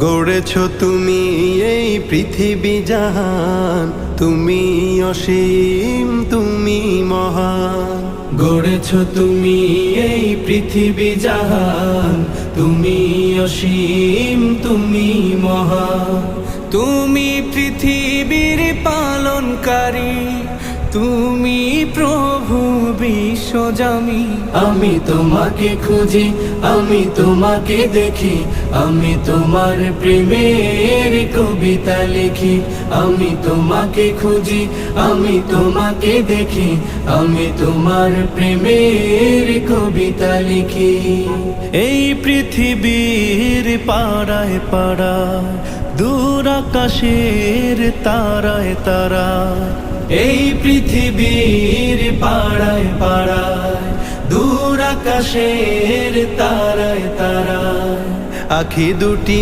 গড়েছ তুমি এই পৃথিবী জাহান, তুমি অসীম তুমি মহান। গড়েছ তুমি এই পৃথিবী জাহান, তুমি অসীম তুমি মহান। তুমি পৃথিবীর পালনকারী, তুমি প্রভু বিশ্বজামি। আমি তোমাকে খুঁজি, আমি তোমাকে দেখি, আমি তোমার প্রেমের কবিতা লিখি। আমি তোমাকে খুঁজি, আমি তোমাকে দেখি, আমি তোমার প্রেমের কবিতা লিখি। এই পৃথিবীর পাড়ায় পাড়ায়, দূর আকাশের তারায় তারায়, এই পৃথিবীর পাড়ায় পাড়ায়, দূর আকাশের তারায় তারায়, আখি দুটি